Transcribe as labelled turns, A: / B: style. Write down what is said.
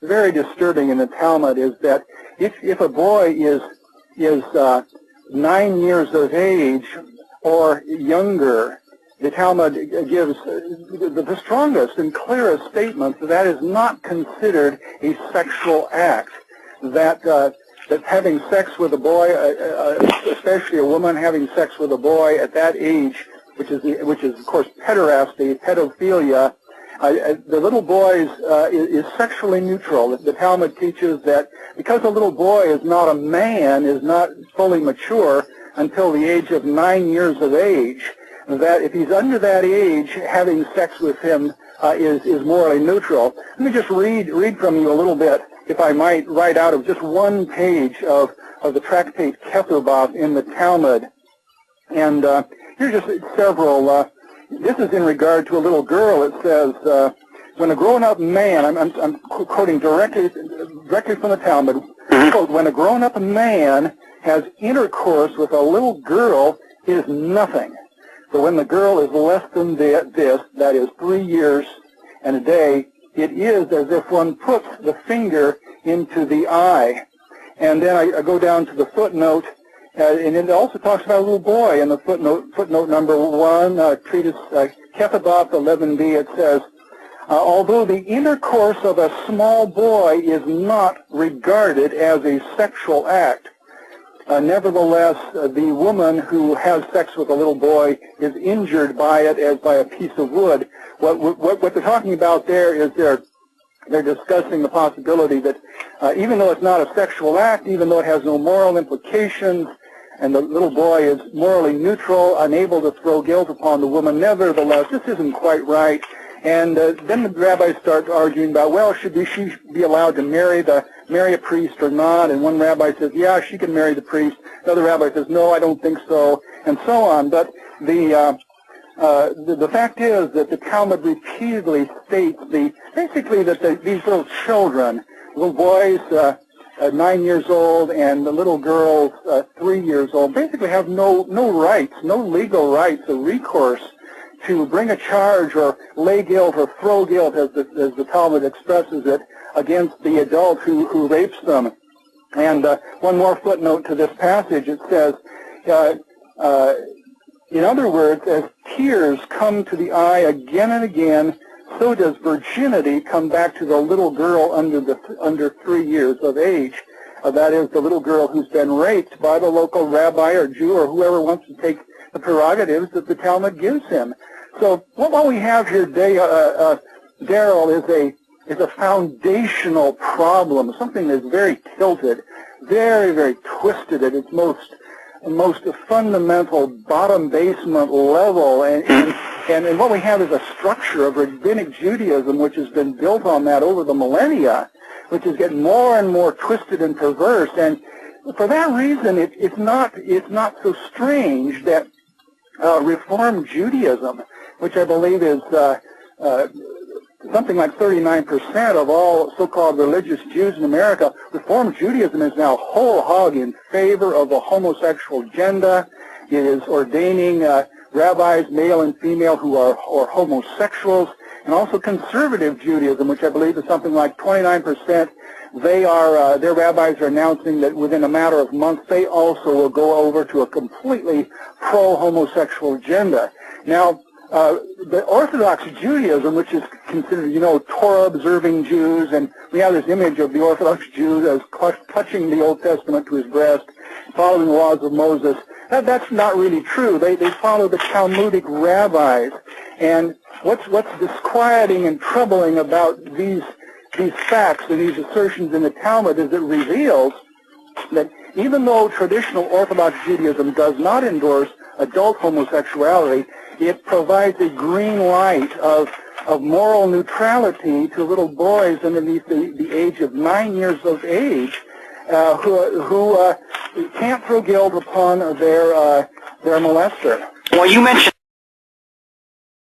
A: very disturbing in the Talmud is that if a boy is 9 years of age or younger, the Talmud gives the strongest and clearest statement that is not considered a sexual act. That having sex with a boy, especially a woman having sex with a boy at that age, which is of course pederasty, pedophilia, the little boy is sexually neutral. The Talmud teaches that because a little boy is not a man, is not fully mature until the age of 9 years of age, that if he's under that age, having sex with him is morally neutral. Let me just read from you a little bit, if I might, right out of just one page of the tractate Ketubah in the Talmud. And here's just several. This is in regard to a little girl. It says, when a grown-up man, I'm quoting directly from the Talmud, quote, when a grown-up man has intercourse with a little girl, it is nothing. But when the girl is less than this, that is 3 years and a day, it is as if one puts the finger into the eye. And then I go down to the footnote, and it also talks about a little boy in the footnote number 1, treatise Ketubah 11b. It says, although the intercourse of a small boy is not regarded as a sexual act, nevertheless, the woman who has sex with a little boy is injured by it as by a piece of wood. What they're talking about there is they're discussing the possibility that even though it's not a sexual act, even though it has no moral implications, and the little boy is morally neutral, unable to throw guilt upon the woman, nevertheless, this isn't quite right. And then the rabbis start arguing about, well, should she be allowed to marry a priest or not? And one rabbi says, yeah, she can marry the priest. Another rabbi says, no, I don't think so, and so on. But the fact is that the Talmud repeatedly states basically that these little children, little boys 9 years old and the little girls 3 years old, basically have no rights, no legal rights or recourse to bring a charge or lay guilt or throw guilt, as the Talmud expresses it, against the adult who rapes them. And one more footnote to this passage, it says, in other words, as tears come to the eye again and again, so does virginity come back to the little girl under 3 years of age. That is, the little girl who's been raped by the local rabbi or Jew or whoever wants to take the prerogatives that the Talmud gives him. So what we have here, Daryl, is a foundational problem, something that's very tilted, very, very twisted at its most fundamental bottom basement level, and what we have is a structure of rabbinic Judaism which has been built on that over the millennia, which is getting more and more twisted and perverse. And for that reason, it's not so strange that Reform Judaism, which I believe is something like 39% of all so-called religious Jews in America, Reform Judaism is now whole hog in favor of the homosexual agenda. It is ordaining rabbis, male and female, who are homosexuals, and also conservative Judaism, which I believe is something like 29%. Their rabbis are announcing that within a matter of months they also will go over to a completely pro-homosexual agenda. Now, the Orthodox Judaism, which is considered, Torah-observing Jews, and we have this image of the Orthodox Jews as clutching the Old Testament to his breast, following the laws of Moses. That's not really true. They follow the Talmudic rabbis. And what's disquieting and troubling about these facts and these assertions in the Talmud is it reveals that even though traditional Orthodox Judaism does not endorse adult homosexuality, it provides a green light of moral neutrality to little boys underneath the age of 9 years of age who can't throw guilt upon their molester.
B: Well, you mentioned